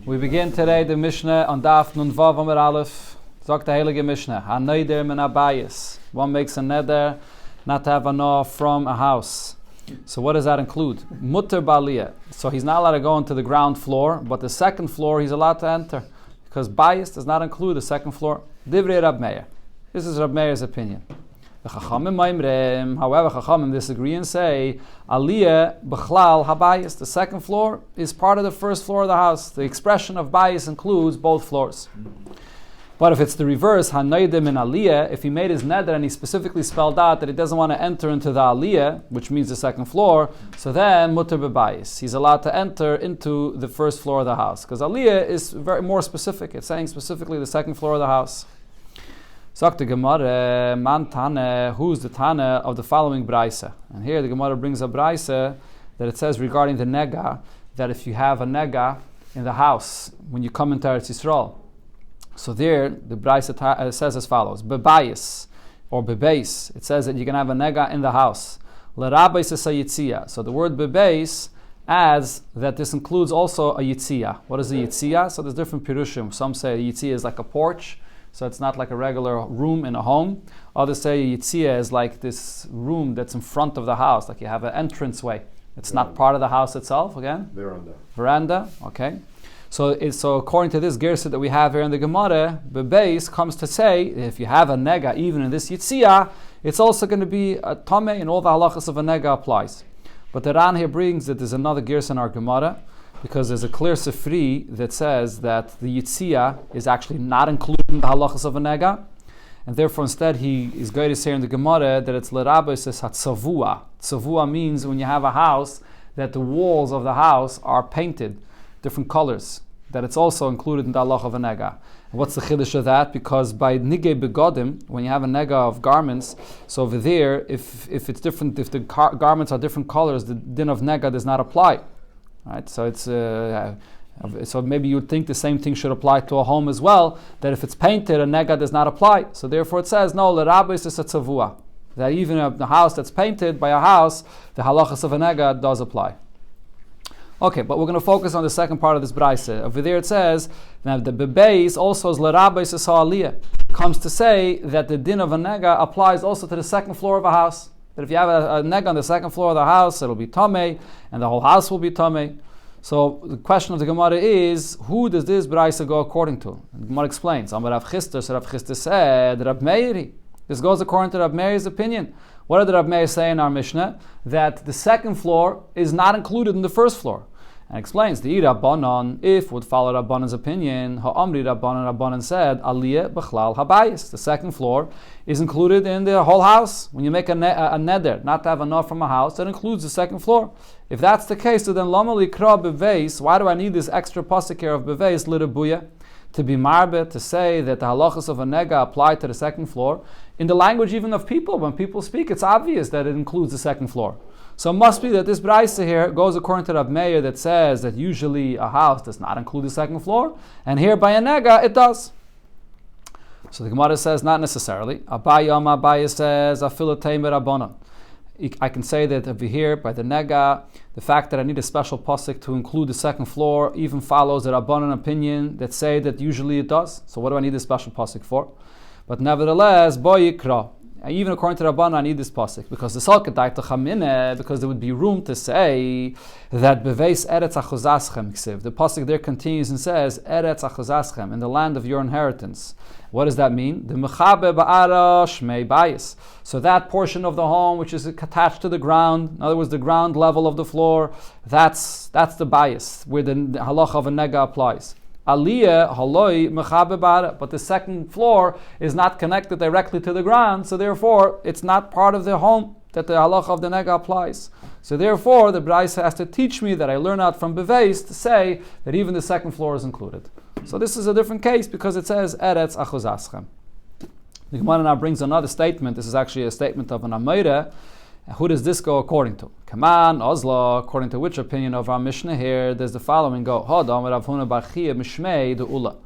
We begin today the Mishnah on Daf Nun Vav Amar Aleph. Sagt the Heilige Mishnah, Ha-Nedarim and Abayis. One makes a neder not to have a no from a house. So what does that include? Mutter Baliyah. So he's not allowed to go into the ground floor, but the second floor he's allowed to enter. Because Bayis does not include the second floor. Divrei Rab Meir. This is Rab Meir's opinion. The Chachamim Maimrem, however, Chachamim disagree and say, Aliyah B'chlal HaBayis, the second floor is part of the first floor of the house. The expression of Bayis includes both floors. But if it's the reverse, Hanaydim in Aliyah, if he made his neder and he specifically spelled out that he doesn't want to enter into the Aliyah, which means the second floor, so then Mutter B'Bayis. He's allowed to enter into the first floor of the house. Because Aliyah is very more specific. It's saying specifically the second floor of the house. Sagt the Gemara, Man Tane, who's the Tane of the following Braisa? And here the Gemara brings a Braisa that it says regarding the Nega, that if you have a Nega in the house, when you come into Eretz Yisrael, so there the Braisa says as follows, Bebayis, or Bebeis, it says that you can have a Nega in the house. L'Rabbeis is a Yitziyah. So the word Bebeis adds that this includes also a Yitziyah. What is a Yitziyah? So there's different Pirushim. Some say a Yitziyah is like a porch, so it's not like a regular room in a home. Others say Yitziyah is like this room that's in front of the house, like you have an entranceway. It's not part of the house itself, again? Veranda, okay. So according to this gersa that we have here in the Gemara, Bebeis comes to say, if you have a nega even in this Yitziyah, it's also going to be a tameh, and all the halachas of a nega applies. But the Ran here brings that there's another gersa in our Gemara, because there's a clear sifri that says that the Yitziyah is actually not included in the halachas of a nega, and therefore instead he is going to say in the Gemara that it's l'rabbeis es hatzavua. Tzavua means when you have a house that the walls of the house are painted different colors, that it's also included in the halach of a nega. And what's the chiddush of that? Because by nigei begodim, when you have a nega of garments, so over there, if it's different, if the garments are different colors, the din of nega does not apply. Right, so it's so maybe you would think the same thing should apply to a home as well. That if it's painted, a nega does not apply. So therefore, it says no. L'rabbeis is a tzavua. That even a house that's painted by a house, the halachas of a nega does apply. Okay, but we're going to focus on the second part of this brayse. Over there, it says that the bebeis also is l'rabbeis is ha'aliyah. Comes to say that the din of a nega applies also to the second floor of a house. That if you have a neg on the second floor of the house, it'll be tamei, and the whole house will be tamei. So the question of the Gemara is, who does this Braisa go according to? And the Gemara explains, Amar Rav Chisda, so Rav Chisda said, Rab Meiri. This goes according to Rab Meiri's opinion. What did Rab Meir say in our Mishnah? That the second floor is not included in the first floor. And explains, the Rabbanon, if would follow Rabbanon's opinion, Ha'amri Rabbanon said, Aliyah B'chlal Habayis. The second floor is included in the whole house. When you make a neder, not to have enough from a house, that includes the second floor. If that's the case, so then Lama Likra Beveis, why do I need this extra pasuk here of Beveis, Lirabuya, to be marbe, to say that the halachas of a nega apply to the second floor? In the language even of people, when people speak, it's obvious that it includes the second floor. So it must be that this Braisa here goes according to Rab Meir that says that usually a house does not include the second floor, and here by a nega it does. So the Gemara says not necessarily. Abaye says afilatei merabanan. I can say that over here by the nega, the fact that I need a special pasuk to include the second floor even follows the Rabbanan opinion that say that usually it does. So what do I need a special pasuk for? But nevertheless, boy yikra. Even according to Rabbanan, I need this pasuk because the salkadai tachamine, because there would be room to say that beveis eretz achuzaschem ksiv. The pasuk there continues and says eretz achuzaschem, in the land of your inheritance. What does that mean? The mechabe ba'ara shmei bayis. So that portion of the home which is attached to the ground, in other words, the ground level of the floor, that's the bayis where the halacha of a nega applies. Aliyah haloi mechabe ba'ara, but the second floor is not connected directly to the ground, so therefore it's not part of the home that the halacha of the nega applies. So therefore the Braisa has to teach me that I learn out from beveis to say that even the second floor is included. So this is a different case because it says eretz achuzaschem. The Gemara now brings another statement. This is actually a statement of an Ameira. Who does this go according to? Kaman, Ozla, according to which opinion of our Mishnah here, there's the following go, Hodam Rav Huna bar Chiya Mishmei de Ula.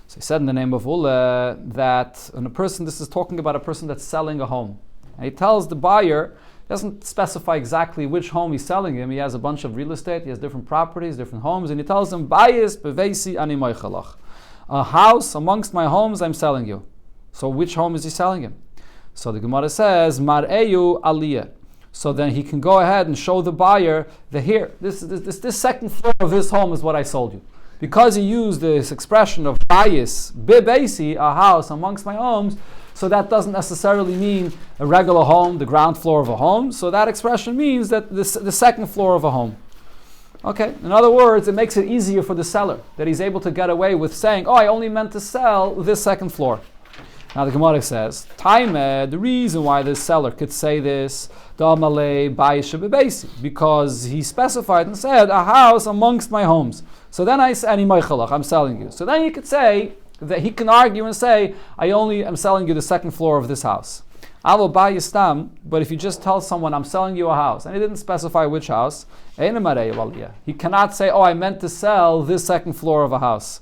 So he said in the name of Ula that when a person, this is talking about a person that's selling a home. And he tells the buyer He doesn't specify exactly which home he's selling him. He has a bunch of real estate, he has different properties, different homes, and he tells him, Bayis bevesi ani moichalach. A house amongst my homes I'm selling you. So which home is he selling him? So the Gemara says, Mar'eyu aliyah. So then he can go ahead and show the buyer that here, this second floor of this home is what I sold you. Because he used this expression of bayis, bebesi, a house amongst my homes, so that doesn't necessarily mean a regular home, the ground floor of a home. So that expression means that the second floor of a home. Okay, in other words, it makes it easier for the seller, that he's able to get away with saying, I only meant to sell this second floor. Now the Gemara says, the reason why the seller could say this, because he specified and said, a house amongst my homes. So then I said, I'm selling you. So then you could say, that he can argue and say, I only am selling you the second floor of this house. But if you just tell someone, I'm selling you a house, and he didn't specify which house, he cannot say, I meant to sell this second floor of a house.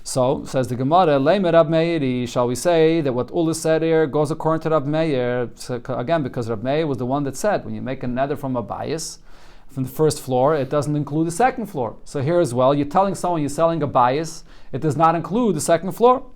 So, says the Gemara, Rab Meiri, shall we say that what Ula said here goes according to Rab Meir? So, again, because Rab Meir was the one that said, when you make a nether from a bias, from the first floor, it doesn't include the second floor. So here as well, you're telling someone you're selling a bias, it does not include the second floor.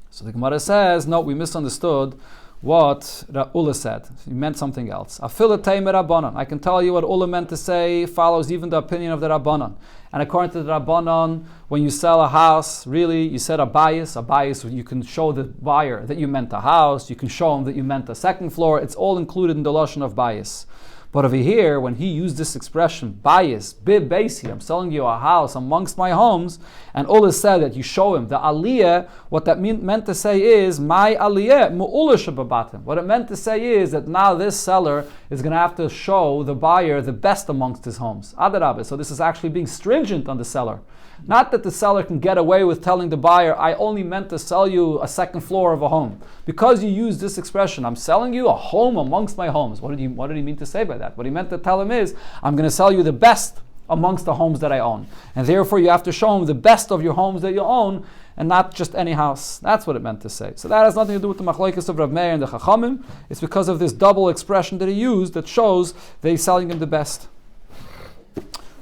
So the Gemara says, no, we misunderstood what Ula said. He meant something else. I can tell you what Ula meant to say follows even the opinion of the Rabbanon. And according to the Rabbanon, when you sell a house, really, you said a bias, you can show the buyer that you meant a house, you can show him that you meant a second floor, it's all included in the lashon of bias. But over here, when he used this expression, bias, bib basi, I'm selling you a house amongst my homes, and Ula said that you show him the aliyah, what that meant to say is, my aliyah, mu'ula shababatim. What it meant to say is that now this seller is going to have to show the buyer the best amongst his homes. Adarabah. So this is actually being stringent on the seller. Not that the seller can get away with telling the buyer, I only meant to sell you a second floor of a home. Because you use this expression, I'm selling you a home amongst my homes. What did he mean to say by that? What he meant to tell him is, I'm going to sell you the best amongst the homes that I own. And therefore you have to show him the best of your homes that you own, and not just any house. That's what it meant to say. So that has nothing to do with the machlokes of Rav Meir and the Chachamim. It's because of this double expression that he used that shows that he's selling him the best.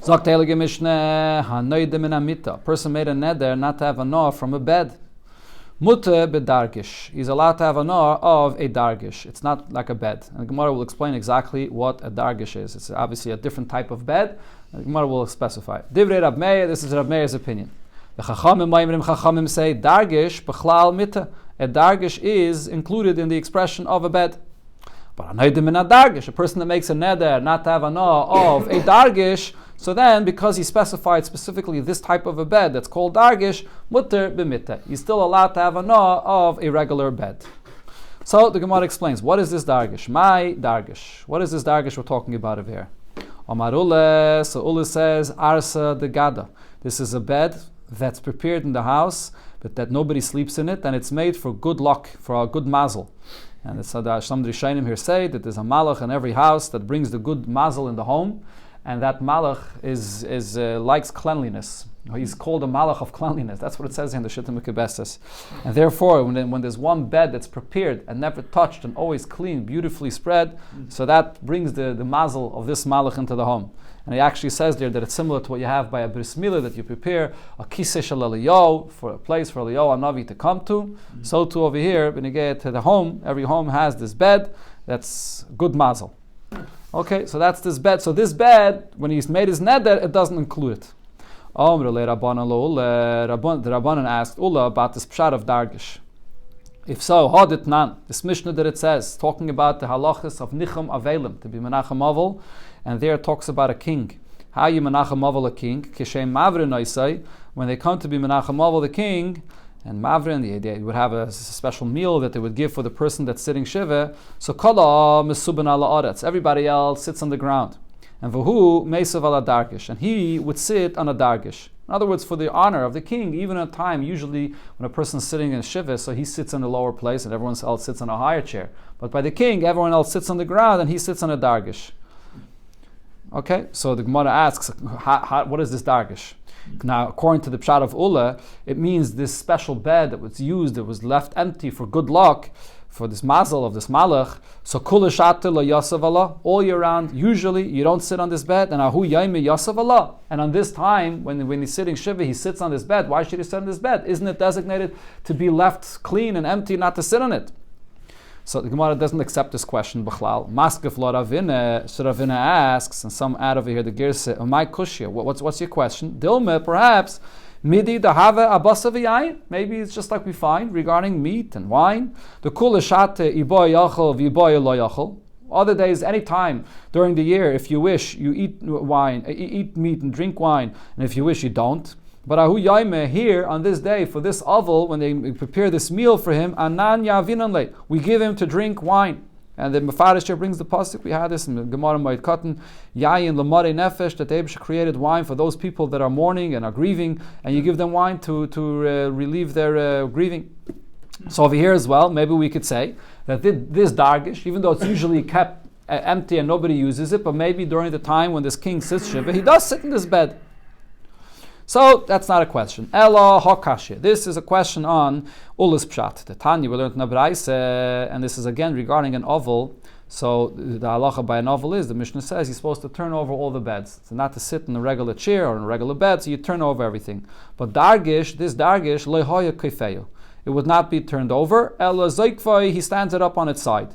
A person made a neder not to have a nor from a bed. Mutter bedargish. He's allowed to have a nor of a dargish. It's not like a bed. And the Gemara will explain exactly what a dargish is. It's obviously a different type of bed. The Gemara will specify. Divrei Rab Meir, this is Rab Meir's opinion. The Chachamim say dargish b'chlal mitta. A dargish is included in the expression of a bed. But a person that makes a neder not to have a nor of a dargish, so then, because he specified specifically this type of a bed that's called dargish, mutter b'mitta. He's still allowed to have a nor of a regular bed. So the Gemara explains, what is this dargish? My dargish. What is this dargish we're talking about over here? Omar Ule, so Ule says, Arsa de Gada. This is a bed that's prepared in the house, but that nobody sleeps in it, and it's made for good luck, for a good mazel. And some Rishonim here say that there's a malach in every house that brings the good mazel in the home, and that malach likes cleanliness. He's called a malach of cleanliness. That's what it says in the Shittim Mekubesses. And therefore, when there's one bed that's prepared and never touched and always clean, beautifully spread, so that brings the mazel of this malach into the home. And he actually says there that it's similar to what you have by a bris milah, that you prepare a kiseh shel Eliyahu, for a place for Eliyahu Hanavi to come to. So too over here, when you get to the home, every home has this bed that's good mazel. Okay, so that's this bed. So this bed, when he's made his neder, it doesn't include it. The Rabbanan asked Ula about this pshat of dargish. If so, hadit nan, this Mishnah that it says, talking about the halachas of nichum avelim, to be menachem avel, and there it talks about a king. How you menachem avel a king? Kishem mavrin oisai, when they come to be menachem avel the king, and mavrin, they would have a special meal that they would give for the person that's sitting shiva. So kala mesuban ala aretz, everybody else sits on the ground. And v'hu meisav ala dargish, and he would sit on a dargish. In other words, for the honor of the king, even at a time, usually when a person's sitting in shiva, so he sits in a lower place and everyone else sits on a higher chair. But by the king, everyone else sits on the ground and he sits on a dargish. Okay, so the Gemara asks, what is this dargish? Now, according to the pshat of Ula, it means this special bed that was used, that was left empty for good luck, for this mazel of this malach. So kula shate lo yasav Allah, all year round. Usually you don't sit on this bed. And ahu yaime yasav Allah. And on this time, when he's sitting shiva, he sits on this bed. Why should he sit on this bed? Isn't it designated to be left clean and empty, not to sit on it? So the Gemara doesn't accept this question. B'chlal. Maskef lo Ravina. So Ravina asks, and some add over here the girse, my kushya. What's your question? Dilma, perhaps. Midi dahave abasa v'yayin. Maybe it's just like we find regarding meat and wine. The kula shate iboy yachol v'iboy lo yachol. Other days, any time during the year, if you wish, you eat wine, eat meat and drink wine, and if you wish, you don't. But ahu yaime, here on this day for this oval, when they prepare this meal for him, anan yavinanle, we give him to drink wine. And the Mefarish here brings the pasuk. We had this in the Gemara Moed Katan, Yayin Lamare Nefesh, that Eibsh created wine for those people that are mourning and are grieving, and you give them wine to relieve their grieving. So over here as well, maybe we could say that this dargish, even though it's usually kept empty and nobody uses it, but maybe during the time when this king sits shiva, he does sit in this bed. So that's not a question. Ela hakashya. This is a question on ulis pshat. The Tanya we learned in Abraise, and this is again regarding an oval. So the halacha by an oval is, the Mishnah says, you're supposed to turn over all the beds. So not to sit in a regular chair or in a regular bed, so you turn over everything. But dargish, this dargish, lehoya kefeyu. It would not be turned over. Ela zoikvai, he stands it up on its side.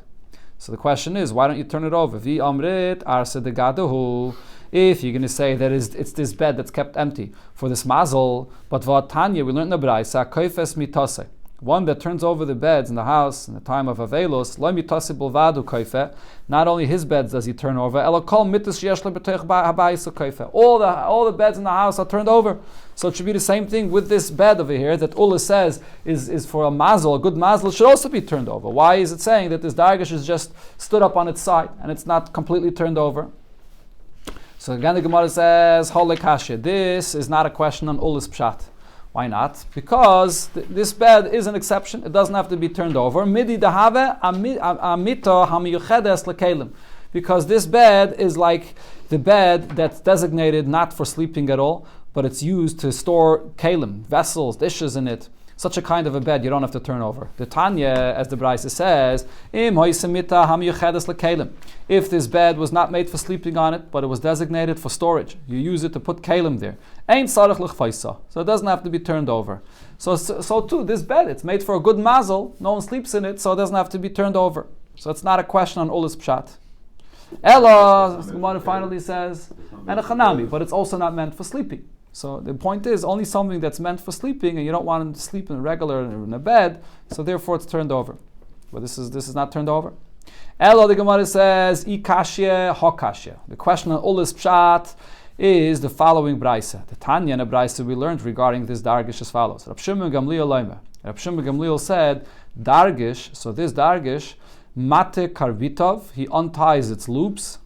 So the question is, why don't you turn it over? Vi amrit arse de gadahu. If you're going to say that it's this bed that's kept empty for this mazel, but v'atanya, we learned in the Braisa, koifes mitase, one that turns over the beds in the house in the time of avelos, lo mitase bulvadu koife, not only his beds does he turn over, ela kol mitas sheyesh le b'toich habayis koife, all the beds in the house are turned over. So it should be the same thing with this bed over here that Ula says is for a mazel, a good mazel, it should also be turned over. Why is it saying that this dargish is just stood up on its side and it's not completely turned over? So again, the Gemara says, Hole Kasha. This is not a question on Ulis Pshat. Why not? Because this bed is an exception. It doesn't have to be turned over. Midi dahave amito hamiyuchedes lekelim. Because this bed is like the bed that's designated not for sleeping at all, but it's used to store kelim, vessels, dishes in it. Such a kind of a bed you don't have to turn over. The Tanya, as the Braisa says, if this bed was not made for sleeping on it, but it was designated for storage, you use it to put kelim there. So it doesn't have to be turned over. So too, this bed, it's made for a good mazel, no one sleeps in it, so it doesn't have to be turned over. So it's not a question on Ulis Pshat. Ella, the Gemara finally says, and a chanami, but it's also not meant for sleeping. So the point is, only something that's meant for sleeping, and you don't want him to sleep in a bed, so therefore it's turned over. But this is not turned over. Elo, the Gemara says, ikashye hakashye. The question on Ulis Pshat is the following Braisa. The Tanya and a Braisa we learned regarding this dargish as follows. Rab Shimon Gamliel Leimer. Rab Shimon Gamliel said, dargish, so this dargish, mate karvitov, he unties its loops,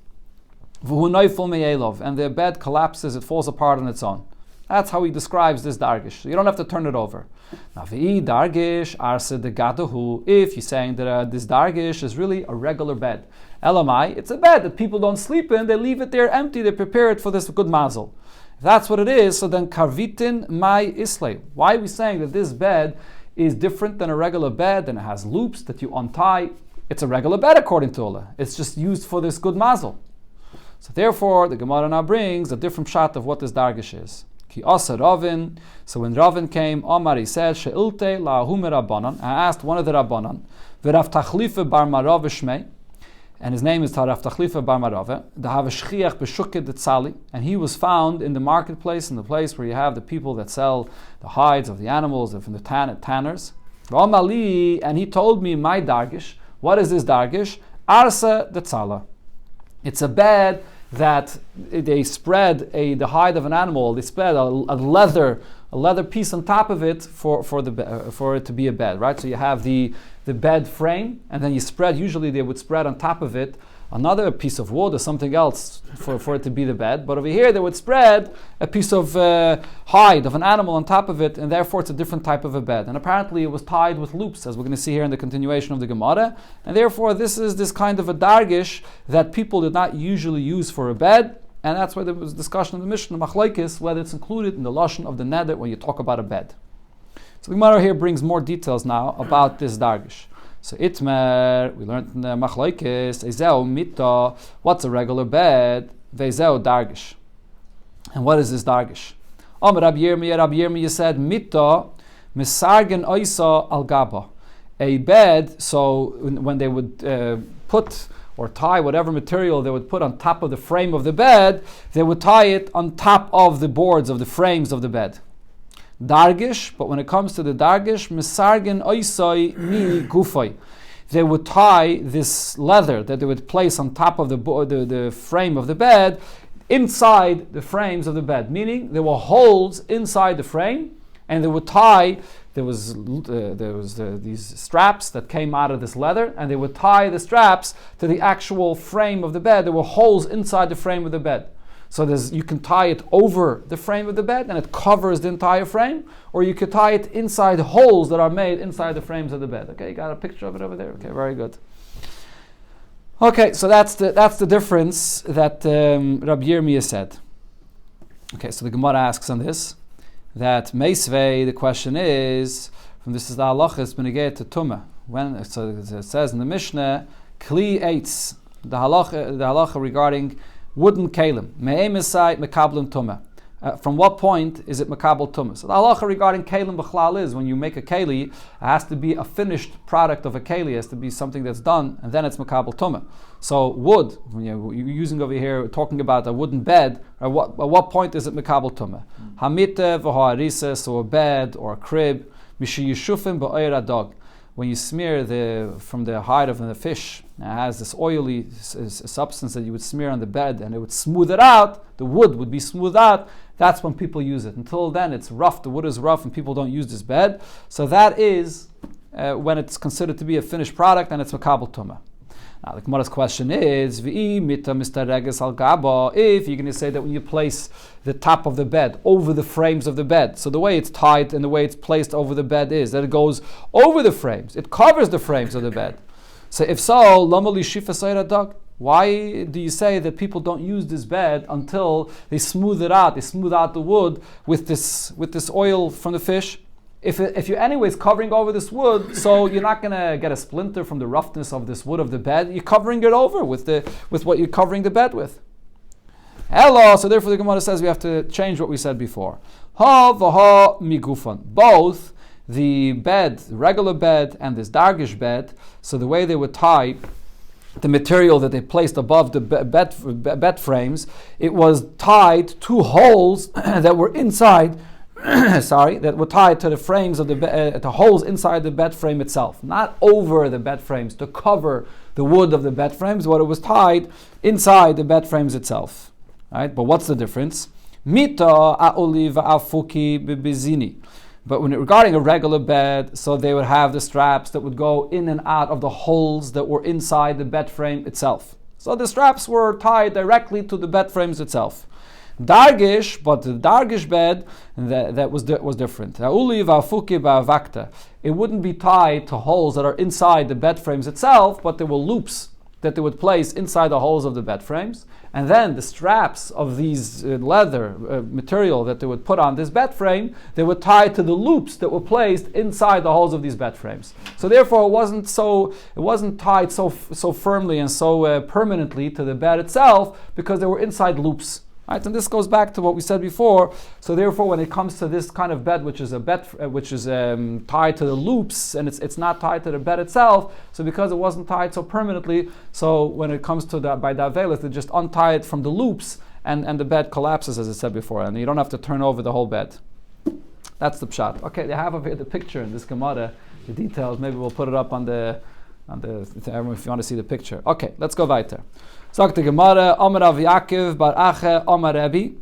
and the bed collapses, it falls apart on its own. That's how he describes this dargish. So you don't have to turn it over. Now, dargish arse de gadahu. If you're saying that this dargish is really a regular bed, elamai, it's a bed that people don't sleep in. They leave it there empty. They prepare it for this good mazel. If that's what it is, so then karvitin mai islay. Why are we saying that this bed is different than a regular bed and it has loops that you untie? It's a regular bed according to Allah. It's just used for this good mazel. So therefore, the Gemara now brings a different shot of what this dargish is. Ki asa Ravin. So when Ravin came, Omar, he said, She'ilte la'ahume Rabbanan. I asked one of the Rabbanan, V'Rav Tachlifa bar Marave Shmei, and his name is Rav Tachlifa bar Marave, the have a shchiach b'shuked tzali, and he was found in the marketplace, in the place where you have the people that sell the hides of the animals from the tanners. V'Omali, and he told me, my dargish. What is this dargish? Arsa de tzala. It's a bed that they spread the hide of an animal. They spread a leather piece on top of it for it to be a bed, right? So you have the bed frame, and then you spread. Usually they would spread on top of it another piece of wood or something else for it to be the bed. But over here they would spread a piece of hide of an animal on top of it, and therefore it's a different type of a bed. And apparently it was tied with loops, as we're going to see here in the continuation of the Gemara. And therefore this is this kind of a dargish that people did not usually use for a bed. And that's why there was discussion in the Mishnah, Machlaikis, whether it's included in the lashon of the neder when you talk about a bed. So the Gemara here brings more details now about this dargish. So itmer, we learned in the machlokes, ezeu mita, what's a regular bed? Vezeu dargish. And what is this dargish? Rabbi Yirmiyah said, mita misargen oisa al gaba. A bed, so when they would put or tie whatever material they would put on top of the frame of the bed, they would tie it on top of the boards of the frames of the bed. Dargish, but when it comes to the dargish, misargen oisai mi gufay. They would tie this leather that they would place on top of the frame of the bed inside the frames of the bed, meaning there were holes inside the frame, and they would tie. There was these straps that came out of this leather, and they would tie the straps to the actual frame of the bed. There were holes inside the frame of the bed. So you can tie it over the frame of the bed, and it covers the entire frame, or you could tie it inside holes that are made inside the frames of the bed. Okay, you got a picture of it over there? Okay, very good. Okay, so that's the difference that Rabbi Yirmiyah said. Okay, so the Gemara asks on this, that Meisvei, the question is, from this is the halachas beneged to tumah. When so it says in the Mishnah, kli eitz, the halacha regarding wooden kalim, me'emisai mekablim tumah. From what point is it makabel tumah? So the halacha regarding kalim b'chlal is when you make a keli, it has to be a finished product of a keli, it has to be something that's done, and then it's makabel tumah. So wood, you're using over here, talking about a wooden bed, at what point is it makabel tumah? Hamite v'ha'arisa, so a bed or a crib, mishi yishufim ba'oyer adog. When you smear from the hide of the fish, it has this oily substance that you would smear on the bed, and it would smooth it out. The wood would be smoothed out. That's when people use it. Until then, it's rough. The wood is rough, and people don't use this bed. So that is when it's considered to be a finished product, and it's makabel tumah. Now, the Gemara's question is, if you're going to say that when you place the top of the bed over the frames of the bed, so the way it's tied and the way it's placed over the bed is that it goes over the frames, it covers the frames of the bed. So if so, why do you say that people don't use this bed until they smooth it out? They smooth out the wood with this oil from the fish. If you're anyways covering over this wood, so you're not going to get a splinter from the roughness of this wood of the bed. You're covering it over with what you're covering the bed with. Hello. So therefore the Gemara says we have to change what we said before. Ha v'ha migufan. Both the bed, the regular bed, and this dargish bed, so the way they would tie the material that they placed above the bed frames, it was tied to holes that were inside that were tied to the frames of the holes inside the bed frame itself, not over the bed frames to cover the wood of the bed frames, but it was tied inside the bed frames itself. Right? But what's the difference? Mita a'oli va'afuki bibizini. But regarding a regular bed, so they would have the straps that would go in and out of the holes that were inside the bed frame itself. So the straps were tied directly to the bed frames itself. Dargish, but the dargish bed that was different. It wouldn't be tied to holes that are inside the bed frames itself, but there were loops that they would place inside the holes of the bed frames, and then the straps of these leather material that they would put on this bed frame, they were tied to the loops that were placed inside the holes of these bed frames. So therefore, it wasn't tied so firmly and so permanently to the bed itself because they were inside loops. Right, and this goes back to what we said before. So therefore, when it comes to this kind of bed, which is a bed which is tied to the loops, and it's not tied to the bed itself, so because it wasn't tied so permanently, so when it comes to that by davelis, they just untie it from the loops, and the bed collapses, as I said before, and you don't have to turn over the whole bed. That's the pshat. Okay, they have over here the picture in this Gemara, the details. Maybe we'll put it up on the if you want to see the picture. Okay, let's go weiter. Sagt the Gemara, Amar Rav Yaakov bar Ache Amar Rebbe,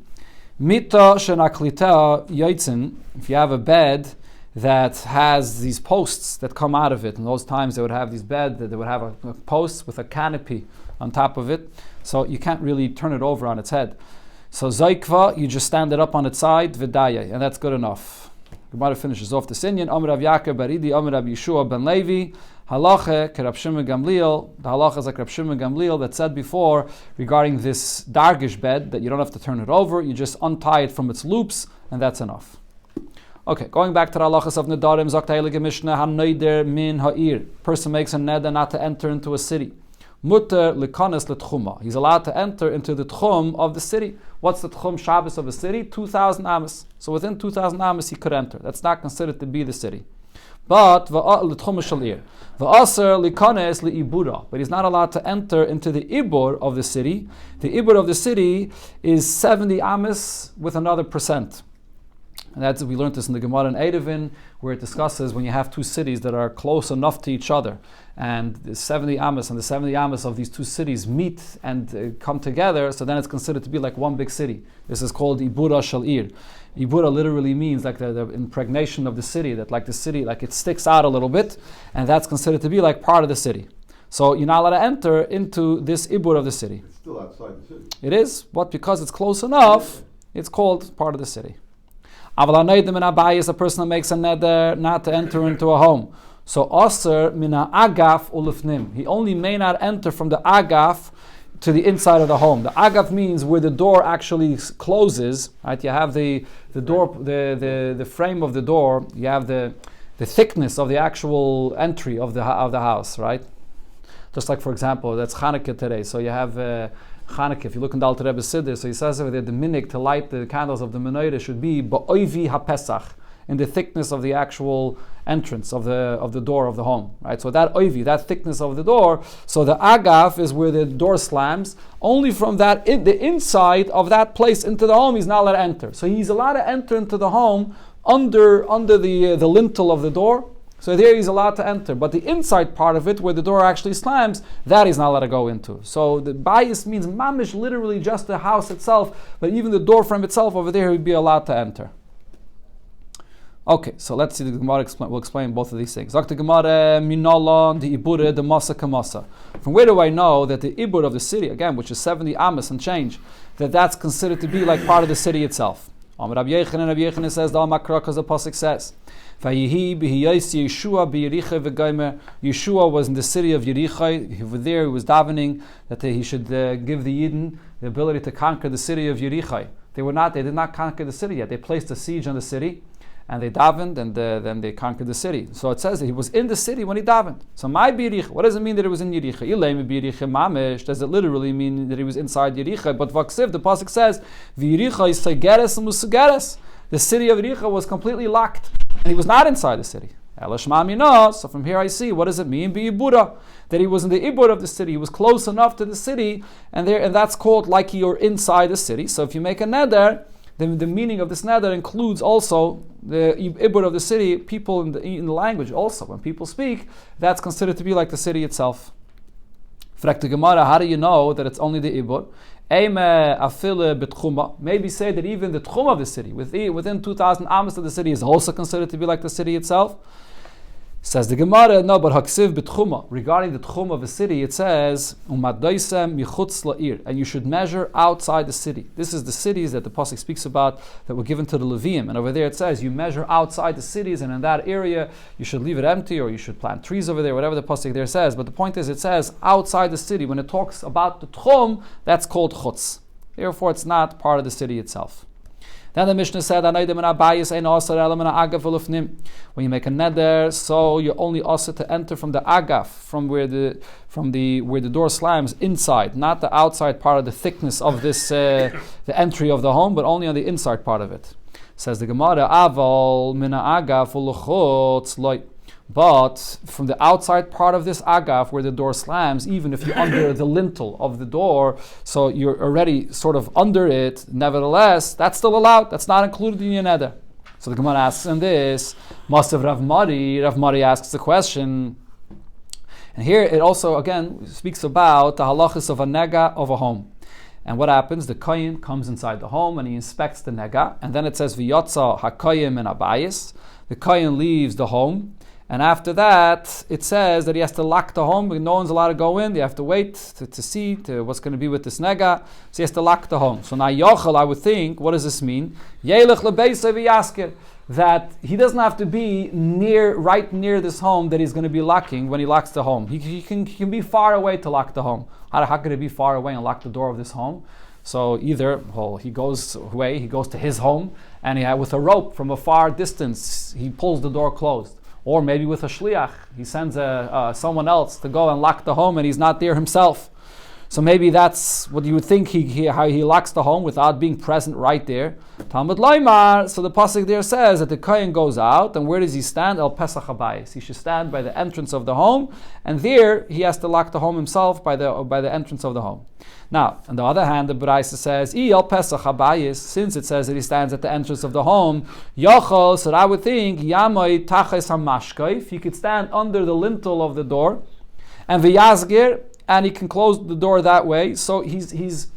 Mita shenaklita yotzin. If you have a bed that has these posts that come out of it, in those times they would have these beds that they would have a post with a canopy on top of it, so you can't really turn it over on its head. So Zaykva, you just stand it up on its side, Vidaya, and that's good enough. Gemara finishes off the Sinyan. Amar Rav Yaakov bar Idi Amar Rav Yeshua ben Levi. Halacha Rab Shimon Gamliel. The halacha is like Rab Shimon Gamliel that said before regarding this dargish bed that you don't have to turn it over. You just untie it from its loops, and that's enough. Okay, going back to the halachas of Nedarim, sagt the Heilige Mishnah, ha-neder min ha'ir. Person makes a neder not to enter into a city. Mutter likanes letchuma. He's allowed to enter into the tchum of the city. What's the tchum Shabbos of a city? 2,000 amas. So within 2,000 amas he could enter. That's not considered to be the city. But l'tchum shalir. V'aser likanes li'ibura. But he's not allowed to enter into the ibur of the city. The ibur of the city is 70 amas with another percent. And we learned this in the Gemara in Nedarim, where it discusses when you have two cities that are close enough to each other, and the 70 amas and the 70 amas of these two cities meet and come together, so then it's considered to be like one big city. This is called Ibura Shalir. Ibura literally means like the impregnation of the city, that like the city, like it sticks out a little bit, and that's considered to be like part of the city. So you're not allowed to enter into this Ibur of the city. It's still outside the city. It is, but because it's close enough, it's called part of the city. Aval ha-neder min ha-bayis is a person that makes a neder not to enter into a home. So aser min ha-agaf ulifnim. He only may not enter from the agaf to the inside of the home. The agaf means where the door actually closes. Right? You have the door, the frame of the door. You have the thickness of the actual entry of the house. Right? Just like, for example, that's Hanukkah today. So you have Chanukah, if you look in the Alter Rebbe Siddur, so he says over there, the minig to light the candles of the menorah should be ba'oivi ha-pesach, in the thickness of the actual entrance of the door of the home, right? So that oivi, that thickness of the door, so the agaf is where the door slams. Only from that, the inside of that place into the home, he's not allowed to enter. So he's allowed to enter into the home under the lintel of the door. So there he's allowed to enter, but the inside part of it, where the door actually slams, that he's not allowed to go into. So the bayis means mamish, literally just the house itself, but even the door frame itself over there, he'd be allowed to enter. Okay, so let's see, the Gemara will explain both of these things. Dr. Gemara, minala, the ibure, the masa kamasa. From where do I know that the ibur of the city, again, which is 70 amas and change, that's considered to be like part of the city itself? Rabbi Yechanan says, the Al-Makra, because the pasuk says, Yeshua was in the city of Yericho. Over there he was davening that he should give the Yidden the ability to conquer the city of Yericho. They did not conquer the city yet. They placed a siege on the city, and they davened, and then they conquered the city. So it says that he was in the city when he davened. So my Yericho, what does it mean that it was in Yericho? Does it literally mean that he was inside Yericho? But Vaksiv, the pasuk says, V'Yericho is Segeres and Musugeres. The city of Yericho was completely locked, and he was not inside the city. So from here I see, what does it mean? That he was in the ibur of the city. He was close enough to the city, and that's called like you're inside the city. So if you make a neder, then the meaning of this neder includes also the ibur of the city. People in the language also, when people speak, that's considered to be like the city itself. Fragt the Gemara, how do you know that it's only the ibur? Maybe say that even the tchum of the city, within 2,000 amas of the city, is also considered to be like the city itself. Says the Gemara, no, but haksiv b'tchuma. Regarding the tchum of a city, it says umaddoisem michutz la'ir, and you should measure outside the city. This is the cities that the pasuk speaks about that were given to the Leviim, and over there it says you measure outside the cities, and in that area you should leave it empty, or you should plant trees over there, whatever the pasuk there says. But the point is, it says outside the city. When it talks about the tchum, that's called chutz. Therefore, it's not part of the city itself. Then the Mishnah said, when you make a neder, so you're only also to enter from the agaf, from where the door slams inside, not the outside part of the thickness of this the entry of the home, but only on the inside part of it. Says the Gemara, aval mina agaf ulchotz loy. But from the outside part of this agaf, where the door slams, even if you're under the lintel of the door, so you're already sort of under it, nevertheless, that's still allowed. That's not included in your neder. So the Gemara asks in this, must have Rav Mari asks the question, and here it also, again, speaks about the halachas of a nega of a home. And what happens? The kohen comes inside the home and he inspects the nega, and then it says, v'yotza ha-kohen min habayis. The kohen leaves the home, and after that, it says that he has to lock the home. No one's allowed to go in. They have to wait to see what's going to be with this nega. So he has to lock the home. So now Yochel, I would think, what does this mean? Yelech lebeisei v'yasker. That he doesn't have to be right near this home that he's going to be locking when he locks the home. He can be far away to lock the home. How could he be far away and lock the door of this home? So either he goes away, he goes to his home, and with a rope from a far distance, he pulls the door closed. Or maybe with a shliach, he sends someone else to go and lock the home, and he's not there himself. So maybe that's what you would think how he locks the home without being present right there. Talmud Loimar. So the pasuk there says that the kohen goes out, and where does he stand? El Pesach Habayis. He should stand by the entrance of the home, and there he has to lock the home himself by the entrance of the home. Now, on the other hand, the Baraisa says, El Pesach Habayis, since it says that he stands at the entrance of the home, Yochel, so I would think, Yamoi Tachas HaMashkoif, he could stand under the lintel of the door, and V'yazgir, and he can close the door that way. So he's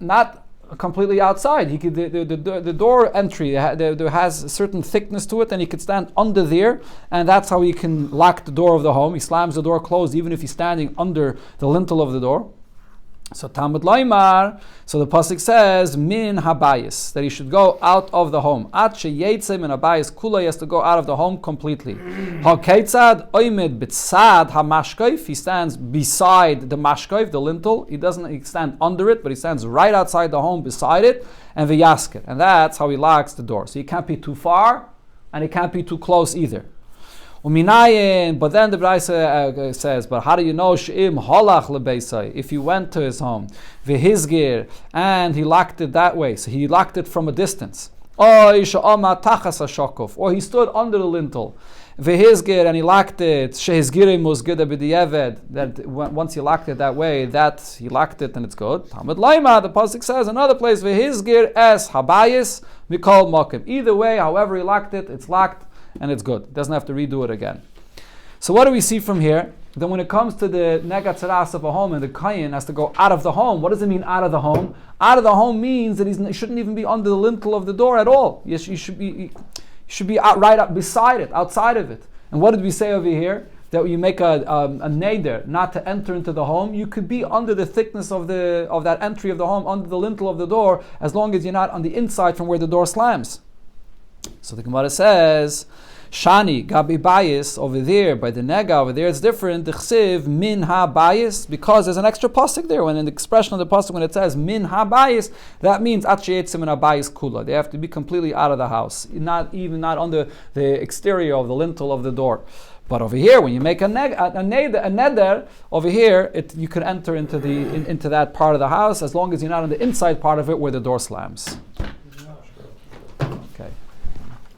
not completely outside. He could the door entry there has a certain thickness to it, and he could stand under there, and that's how he can lock the door of the home. He slams the door closed even if he's standing under the lintel of the door. So Talmud Loimar, so the pasuk says min habayis, that he should go out of the home. At sheyetze min habayis kula, he has to go out of the home completely. Hakeitzad oimed bitzad hamashkoif, he stands beside the mashkoif, the lintel. He doesn't stand under it, but he stands right outside the home beside it, and v'yasket, and that's how he locks the door. So he can't be too far, and he can't be too close either. But then the Braisa says, but how do you know she'im halach lebeisai, if he went to his home, v'hizgir, and he locked it that way, so he locked it from a distance, or he stood under the lintel, v'hizgir, and he locked it, shehizgirim musgida b'di'eved, that once he locked it that way, that he locked it and it's good. Talmud Laima, the pasuk says another place, v'hizgir es habayis mikol mokim. Either way, however he locked it, it's locked and it's good. It doesn't have to redo it again. So what do we see from here? Then when it comes to the negatzaras of a home and the kohen has to go out of the home, what does it mean out of the home? Out of the home means that he shouldn't even be under the lintel of the door at all. Yes, he should be out, right up beside it, outside of it. And what did we say over here? That you make a neder not to enter into the home. You could be under the thickness of that entry of the home, under the lintel of the door, as long as you're not on the inside from where the door slams. So the Gemara says, Shani, Gabi Bayis, over there, by the Nega, over there it's different, D'chsiv, Min Ha Bayis, because there's an extra pasuk there, when in the expression of the pasuk, when it says Min Ha Bayis, that means At Sheyetzim Min Ha Bayis Kula. They have to be completely out of the house, not under the exterior of the lintel of the door. But over here, when you make a neder, over here, you can enter into that part of the house, as long as you're not on the inside part of it where the door slams.